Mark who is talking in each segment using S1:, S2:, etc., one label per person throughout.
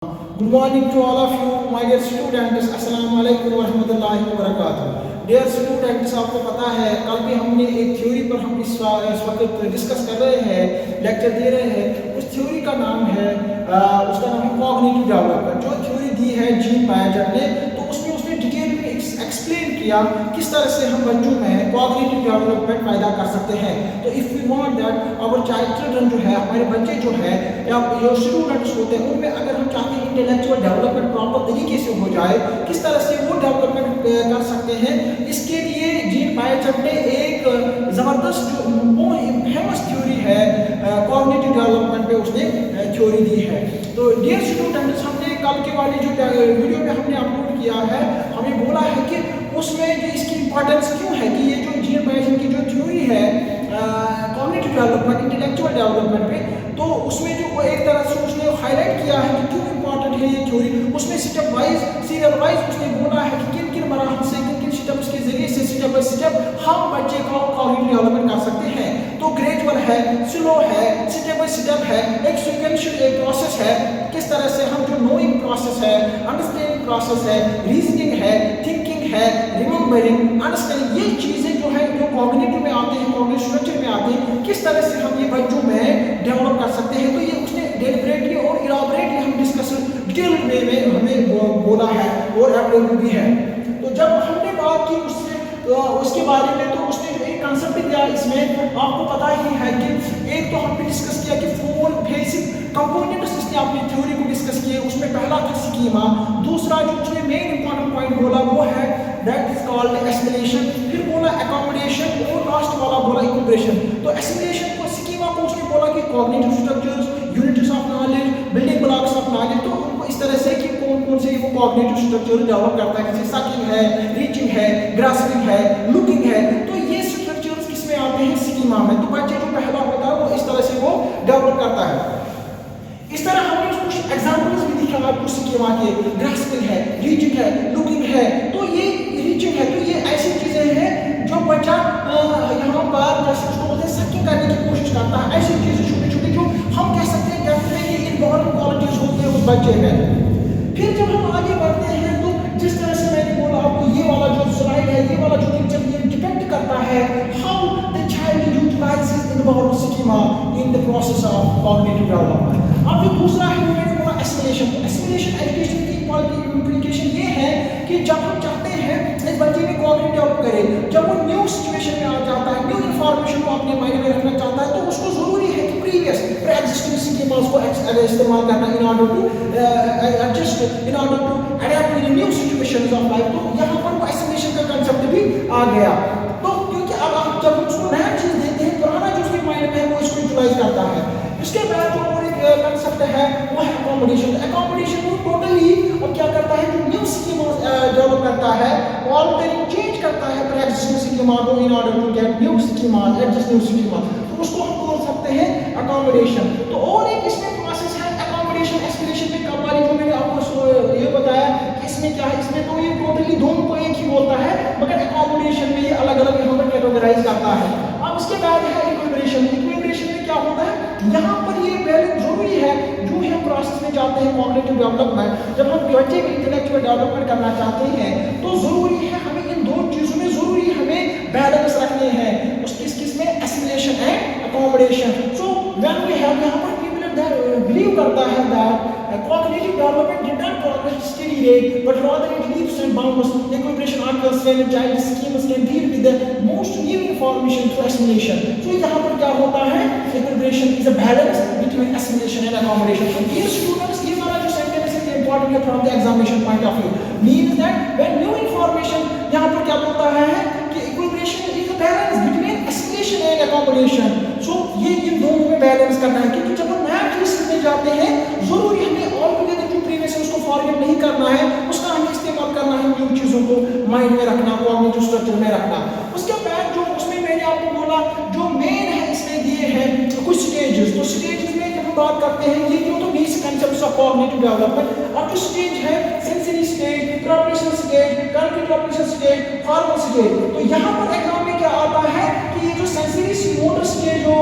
S1: Good morning to all of you, my dear students. Assalamu alaikum wa rahmatullahi wa barakatuh. Dear students, आपको पता है कल भी हमने एक थ्योरी पर हम इस वक्त डिस्कस कर रहे हैं, लेक्चर दे रहे हैं। उस थ्योरी का नाम है उसका नाम है कॉग्निटिव डेवलपमेंट। जो थ्योरी दी है जीन पायेजर ने, तो उसमें उसने डिटेल में एक्सप्लेन किया किस तरह से हम बच्चों में कॉग्निटिव डेवलपमेंट पैदा कर सकते हैं। तो if we want that our child children जो है, हमारे बच्चे जो है या जो स्टूडेंट्स होते हैं, उनमें अगर हम चाहते हैं इंटेलेक्चुअल डेवलपमेंट प्रॉपर तरीके से हो जाए, किस तरह से वो डेवलपमेंट कर सकते हैं, इसके लिए जीन पायेजर ने एक ज़बरदस्त जो फेमस थ्योरी है कॉग्निटिव डेवलपमेंट पे उसने थ्योरी दी है। तो डियर स्टूडेंट्स, हमने कल के वाली जो वीडियो में हमने अपलोड किया है, हमें बोला है कि उसमें जो इसकी इंपॉर्टेंस क्यों है कि ये जो जीन पायेजर की जो थ्योरी है कॉग्निटिव डेवलपमेंट, इंटेलेक्चुअल डेवलपमेंट पे, तो उसमें जो एक तरह से उसने हाईलाइट किया है कि क्यों इंपॉर्टेंट है ये थ्योरी। उसमें स्टेप वाइज, सीरियल वाइज उसने बोला है कि किन किन मराहल से, किन किन स्टेप्स के जरिए से स्टेप बाय स्टेप हम बच्चे को कॉग्निटिव डेवलपमेंट कर सकते हैं। तो ग्रेजुअल है, स्लो है, स्टेप बाय स्टेप है, एक सीक्वेंशियल एक प्रोसेस है। किस तरह से हम जो नोइंग प्रोसेस है, अंडरस्टैंडिंग प्रोसेस है, रीजनिंग है, थिंकिंग है, रिमेंबरिंग, अंडरस्टैंडिंग, ये चीजें जो है जो कॉग्निटिव में आते हैं, कॉग्निटिव स्ट्रक्चर में आते हैं, किस तरह से हम ये बच्चों में डेवलप कर सकते हैं। तो ये उसने डेलिबरेटली और इलाबोरेटली हम डिस्कस डिटेल वे में हमें बोला है और अवेलेबल भी है। तो जब हमने बात की उसके बारे में, तो उसने जो एक कंसेप्ट दिया इसमें आपको पता ही है कि एक तो हमने डिस्कस किया कि 4 बेसिक कंपोनेंट्स इसने अपनी थ्योरी को डिस्कस किए। उसमें पहला था स्कीमा, दूसरा जो उसने मेन इंपॉर्टेंट पॉइंट बोला वो है दैट इज कॉल्ड एसिमिलेशन, फिर बोला अकोमोडेशन और लास्ट वाला बोला इक्विलिब्रेशन। तो एसिमिलेशन को, स्कीमा को उसने बोला कि cognitive structures, units of knowledge, building blocks of knowledge, तो उनको इस तरह से कि कौन कौन से वो कॉग्निटिव स्ट्रक्चर डेवलप करता है, जैसे सकिंग है, रीचिंग है, ग्रास्पिंग है, लुकिंग है। तो ये स्ट्रक्चर्स किसमें आते हैं? स्कीमा में। तो बच्चे जो पहला होता है वो इस तरह से वो डेवलप करता है। इस तरह हमने कुछ एग्जांपल्स भी दिखा आपको स्कीमा के, ग्रास्पिंग है, रीचिंग है, लुकिंग है। तो ये रीचिंग है, तो ये ऐसी चीजें हैं जो बच्चा यहाँ पर जैसे उसको बोलते हैं सकिंग करने की कोशिश करता है। ऐसी चीजें छोटी छोटी जो हम कह सकते हैं डेफिनेटली इम्पोर्टेंट क्वालिटीज होती है उस बच्चे में। फिर जब हम आगे बढ़ते हैं, तो जिस तरह से मैंने बोला आपको, ये वाला जो स्लाइड है, ये वाला जो पिक्चर, ये डिपेक्ट करता है how the child utilises involve schema in the process of cognitive development. अब जो दूसरा है वो मैंने बोला एसिमिलेशन। तो एसिमिलेशन एजुकेशन की इम्प्लीकेशन ये है कि जब हम चाहते हैं इस बच्चे में कॉग्निटिव डेवलप करे, जब वो न्यू सिचुएशन में आ जाता है, न्यू इन्फॉर्मेशन को अपने माइंड में रखना चाहता है, तो उसको जरूरी है कि प्रीवियस प्री-एग्जिस्टिंग स्कीमास को इस्तेमाल करना in order to adjust, in order to adapt to the new situations of life. तो यहाँ पर वो एसिमिलेशन का कंसेप्ट भी आ गया। तो क्योंकि अब आप जब उसको नया चीज देते हैं, पुराना जो उसके माइंड में है वो इसको यूटिलाइज करता है। उसके बाद जो और एक कंसेप्ट है वो है अकोमोडेशन। अकोमोडेशन वो टोटली अब क्या करता है, जो न्यू स्कीमा डेवलप करता है, ऑल्टरिंग, चेंज करता है प्री-एग्जिस्टिंग स्कीमा को in order to get new schema, adjust new schema. तो उसको हम बोल सकते हैं अकोमोडेशन। तो और एक इसमें प्रोसेस है अकोमोडेशन एस्पिरेशन में कब वाली, जो मैंने आपको ये बताया कि इसमें क्या है, इसमें तो ये टोटली दोनों को एक ही बोलता है, मगर अकोमोडेशन में ये अलग अलग यहाँ पर कैटेगराइज करता है। अब इसके बाद है इक्विलिब्रेशन। इक्विलिब्रेशन में क्या होता है, यहाँ पर ये वैल्यू जरूरी है जो हम प्रोसेस में जाते हैं कॉग्निटिव डेवलपमेंट, जब हम बच्चे में इंटेलेक्चुअल डेवलपमेंट करना चाहते हैं, तो जरूरी है हमें इन दो चीजों में जरूरी हमें बैलेंस रखने हैं, उस किस में assimilation and accommodation. So when we have, यहाँ पर बिलीव करता है that cognitive development did not progress steady rate, but rather it leaps and bounds. Equilibration occurs when a child schemes can deal with the most new information through assimilation. So यहाँ पर क्या होता है, equilibration is a balance between assimilation and accommodation. So dear students, ये वाला जो sentence है important है from the examination point of view. Means that when new information, यहाँ पर क्या बोलता है कि equilibration is a balance between assimilation and accommodation. So ये इन दोनों में बैलेंस करना है, क्योंकि जब हम नया चीज सीखने जाते हैं, जरूरी हमें ऑल टुगेदर जो प्रीवियस है उसको फॉरगेट नहीं करना है, उसका हमें इस्तेमाल करना है, न्यू चीजों को माइंड में रखना, कॉग्निटिव स्ट्रक्चर में रखना। उसके बाद जो उसमें मैंने आपको बोला जो मेन है, इसमें दिए हैं कुछ स्टेजेस। तो स्टेजेस में जब हम बात करते हैं, ये जो तो basic concepts of cognitive development. अब जो स्टेज है, sensory stage, proportion stage, concrete operation stage, formal stage. तो यहाँ पर एग्जाम में क्या आता है कि ये जो सेंसरी मोटर स्टेज जो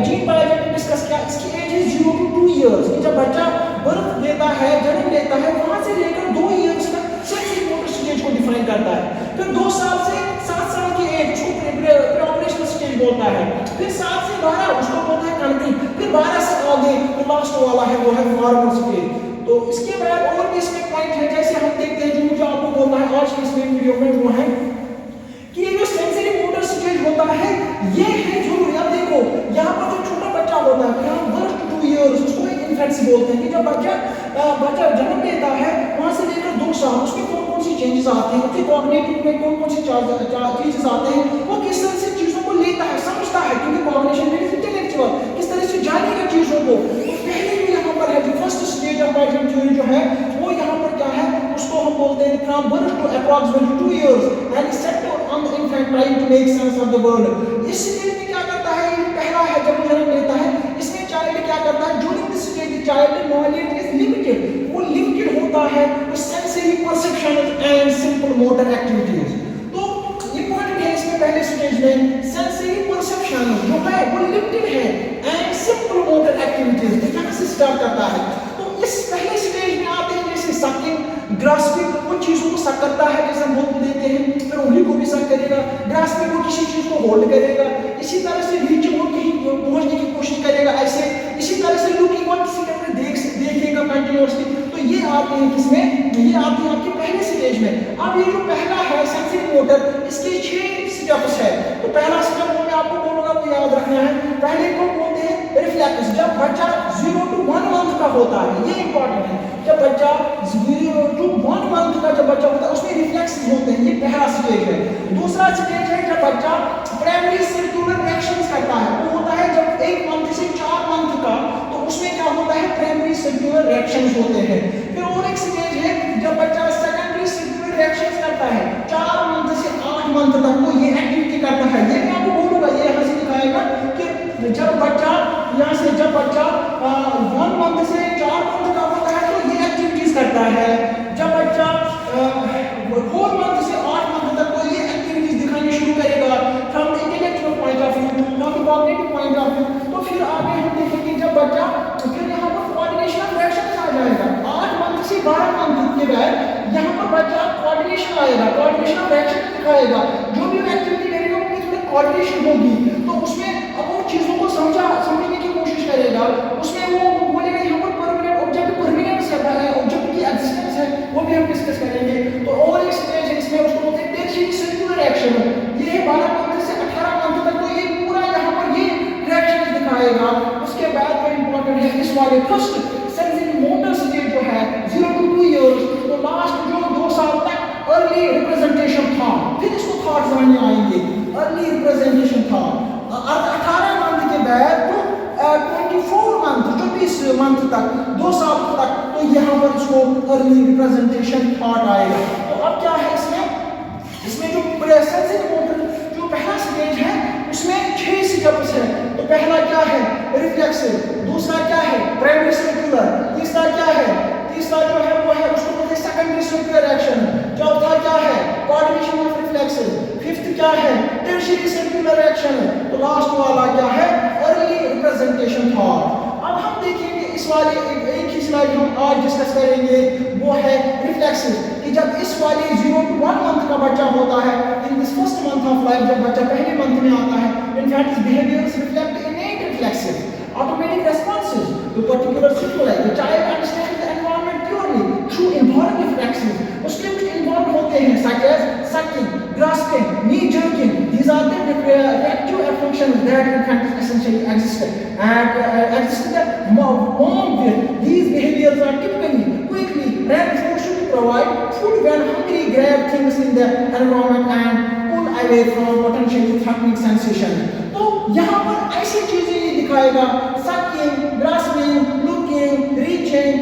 S1: जीन पायेजर ने डिस्कस किया, इसकी एज है 0 to 2 years। जब बच्चा बर्थ देता है, जन्म लेता है, वहां से लेकर 2 ईयर्स तक सेंसरी मोटर स्टेज को डिफाइन करता है। फिर 2 साल से 7 साल की एज उसको प्री-ऑपरेशनल स्टेज बोलता है। फिर 7 से 12 उसको बोलता है कंट्री। फिर 12 से आगे जो लास्ट वाला है वो है फॉरवर्ड स्टेज। तो इसके बाद और भी इसमें पॉइंट है, जैसे हम देखते हैं जो मुझे आपको बोलना है आज की इस वीडियो में, वो है कि ये जो सेंसरी मोटर स्टेज होता है ये है जरूरी। अब देखो यहाँ पर जो छोटा बच्चा होता है, यहाँ बर्थ 2 इयर्स उसको इन्फेंसी बोलते हैं कि जब बच्चा जन्म लेता है वहां से लेकर 2 साल उसमें कौन कौन सी चेंजेस आते हैं, उसके कॉग्निटिव में कौन कौन सी चीजें आते हैं, वो किस तरह से चीजों को लेता है, समझता है, क्योंकि कॉग्निशन मींस इंटेलेक्चुअल, किस तरह से जानेगा चीजों को। तो पहले जो यहाँ पर है जो first stage of migration theory जो है वो यहाँ पर क्या है, उसको हम बोलते हैं from birth to approximately 2 years and set on the infant trying to make sense of the world. इस स्टेज में क्या करता है, ये पहला है जब जन्म लेता है, इसमें चाइल्ड क्या करता है, during this stage the child knowledge is limited, वो लिमिटेड होता है sensory perception and simple motor activities. तो इंपॉर्टेंट है इसमें पहले स्टेज में सेंसरी परसेप्शन जो है वो लिमिटेड है एंड सिंपल मोटर एक्टिविटीज यहाँ से स्टार्ट करता है। तो इस पहले स्टेज में आते हैं जैसे सकिंग, ग्रास्पिंग, उन चीजों को सक करता है, जैसे हम बोल देते हैं, फिर उंगली को भी सक करेगा, ग्रास्पिंग वो किसी चीज को होल्ड करेगा, इसी तरह से रीचिंग वो कहीं पहुंचने की कोशिश करेगा ऐसे, इसी तरह से लुकिंग वो किसी तरह देखेगा कंटिन्यूअसली। तो ये आते हैं किसमें, ये आते हैं आपके पहले स्टेज में। अब ये जो पहला है सेंसरी मोटर, इसके 6 स्टेप्स है। तो पहला स्टेप मैं आपको बोलूंगा वो याद रखना है। पहले को बोलते हैं रिफ्लेक्स, जब बच्चा 0 to 1 मंथ का होता है, ये इंपॉर्टेंट है, जब बच्चा 0 to 1 मंथ का जब बच्चा होता है उसमें रिफ्लेक्सेस होते हैं, ये पहला स्टेज है। दूसरा स्टेज है जब बच्चा प्राइमरी सर्कुलर रिएक्शंस करता है, वो होता है जब 1 मंथ से 4 मंथ का, तो उसमें क्या होता है, प्राइमरी सर्कुलर रिएक्शंस होते हैं। फिर और एक स्टेज है जब बच्चा सेकेंडरी सर्कुलर रिएक्शंस करता है, 4 मंथ से 8 मंथ तक वो ये एक्टिविटी करता है। ये मैं आपको बोलूंगा, ये यहाँ से दिखाएगा कि जब बच्चा यहाँ से जब बच्चा 1 मंथ से 4 मंथ का होता है तो ये एक्टिविटीज करता है। जब बच्चा 4 मंथ से 8 मंथ तक तो ये एक्टिविटीज दिखानी शुरू करेगा from the intellectual point of view, from the cognitive point of view. तो फिर आगे हम देखेंगे जब बच्चा, फिर यहाँ पर कोऑर्डिनेशन ऑफ रिएक्शंस आ जाएगा। 8 मंथ से 12 मंथ के बाद यहाँ पर बच्चा कोऑर्डिनेशन आएगा, कोऑर्डिनेशन ऑफ रिएक्शन दिखाएगा, जो भी एक्टिविटी करेगा वो किसमें कोऑर्डिनेशन होगी। तो उसमें अब वो चीजों को समझने की कोशिश करेगा, उसमें वो बोलेगा यहाँ पर परमानेंट ऑब्जेक्ट, परमानेंस है, ऑब्जेक्ट की एग्जिस्टेंस है, वो भी हम डिस्कस करेंगे। तो और एक स्टेज है इसमें उसको बोलते हैं टर्शियरी सर्कुलर रिएक्शन, ये है 12 मंथ से 18 मंथ तक, तो ये पूरा यहाँ पर ये रिएक्शन दिखाएगा। उसके बाद जो इंपॉर्टेंट है इस वाले फर्स्ट सेंसरी मोटर स्टेज जो है 0 to 2 इयर्स, तो लास्ट जो 2 साल तक अर्ली रिप्रेजेंटेशन था, फिर इसको थॉट समझने आएंगे, अर्ली रिप्रेजेंटेशन था। 18 मंथ के बाद तो 24 मंथ 24 मंथ तक 2 साल तक, तो यहाँ पर इसको अर्ली रिप्रेजेंटेशन थॉट आएगा। तो अब क्या है इसमें जो सेंसरी मोटर जो पहला स्टेज है उसमें 6 स्टेप्स है। तो पहला क्या है, रिफ्लेक्सिव, दूसरा क्या है, प्राइमरी सर्कुलर, तीसरा क्या है, तीसरा जो है वो है उसको बोलते हैं सेकेंडरी सर्कुलर रिएक्शन, चौथा क्या है, कोऑर्डिनेशन ऑफ रिफ्लेक्सेस, फिफ्थ क्या है, टर्शियरी सर्कुलर रिएक्शन, तो लास्ट वाला क्या है, अर्ली रिप्रेजेंटेशन थॉट। अब हम देखेंगे इस वाले एक ही स्लाइड हम आज डिस्कस करेंगे, वो है रिफ्लेक्सेस, कि जब इस वाले 0 to 1 मंथ का बच्चा होता है, in this first month of life जब बच्चा पहले मंथ में आता है, in fact his behaviours reflect innate reflexes, automatic responses to particular stimuli. The child understands the environment purely through involved reflexes, उसके कुछ इन्वॉल्व होते हैं such as sucking, grasping, knee jerking, these are the reactive functions that in fact essentially exist and mom with these behaviors are typically quickly reinforced to provide food when hungry, grab things in the environment and pull away from potentially threatening sensation। तो यहाँ पर ऐसी चीजें ये दिखाएगा, sucking, grasping, looking, reaching,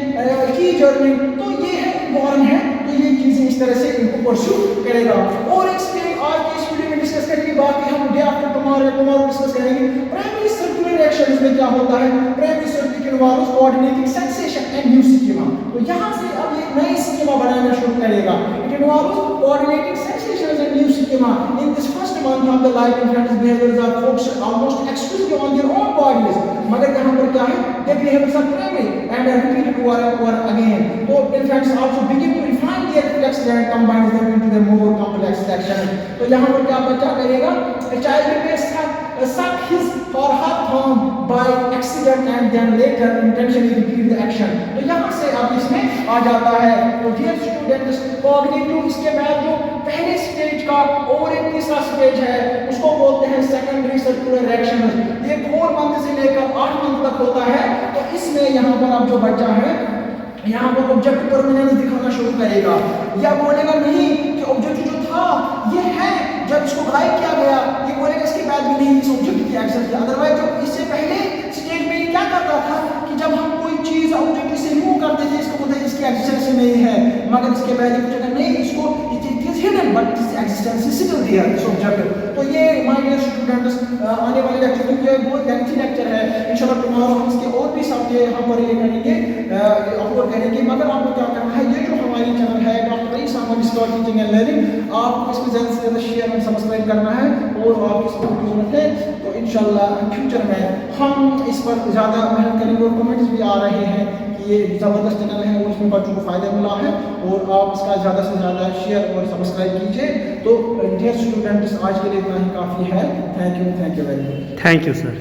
S1: key journey, तो ये है इन्वॉल्व है, तो ये चीजें इस तरह से इनको परस्यू करेगा। और एक स्टेज आज की इस वीडियो में डिस्कस करेंगे, बाकी हम डे आफ्टर टुमारो डिस्कस करेंगे। प्राइमरी सर्कुलर रिएक्शन में क्या होता है, primary circular involves coordinating sensation and new schema. तो यहाँ से अब ये नई स्कीमा बनाना शुरू करेगा, it involves coordinating sensations and new schema. In this first month of the life infants behaviours are focused almost exclusively on their own bodies, मगर यहाँ पर क्या है, they behaviours are primary and repeat it over and over again. So infants also begin to refine their reflexes and combine them into the more complex action. तो यहाँ पर क्या बच्चा करेगा? A child may suck his or her thumb by accident and then later intentionally repeat the action. तो यहाँ से अब इसमें आ जाता है. तो dear students, cognitive इसके बाद जो पहले स्टेज का और एक तीसरा स्टेज है उसको बोलते हैं सेकेंडरी सर्कुलर रिएक्शन. ये 4 मंथ से लेकर 8 मंथ तक होता है. तो इसमें यहाँ पर अब जो बच्चा है यहाँ पर ऑब्जेक्ट परमानेंस दिखाना शुरू करेगा या बोलेगा नहीं कि ऑब्जेक्ट जो था ये है, जब इसको गायब किया गया ये बोलेगा इसके बाद भी नहीं इस ऑब्जेक्ट की एक्शन किया. अदरवाइज जो इससे पहले स्टेज में ये क्या करता था कि जब हम कोई चीज ऑब्जेक्ट से रिमूव करते थे इसको बोलते हैं इसकी एक्जिस्टेंस नहीं है, मगर इसके बाद ये कुछ नहीं इसको it is hidden but its existence is still there this object. तो ये माय डियर स्टूडेंट्स आने वाले लेक्चर में ये बहुत लेंथी लेक्चर है. इंशाल्लाह टुमारो हम इसके और भी सब ये यहाँ पर ये करेंगे अपलोड करेंगे. मगर आपको क्या करना है, ये जो हमारी चैनल है doctor Raees Ahmed stock teaching and learning, आपको इसमें ज़्यादा से ज़्यादा शेयर एंड सब्सक्राइब करना है और आपकी सपोर्ट की जरूरत है. तो इंशाल्लाह फ्यूचर में हम इस पर ज़्यादा मेहनत करेंगे और कमेंट्स भी आ रहे हैं कि ये ज़बरदस्त चैनल है और इसमें बच्चों को फ़ायदा मिला है और आप इसका ज़्यादा से ज़्यादा शेयर और सब्सक्राइब कीजिए. तो डियर स्टूडेंट्स आज के लिए इतना ही काफ़ी है. Thank you very much.
S2: Thank you sir.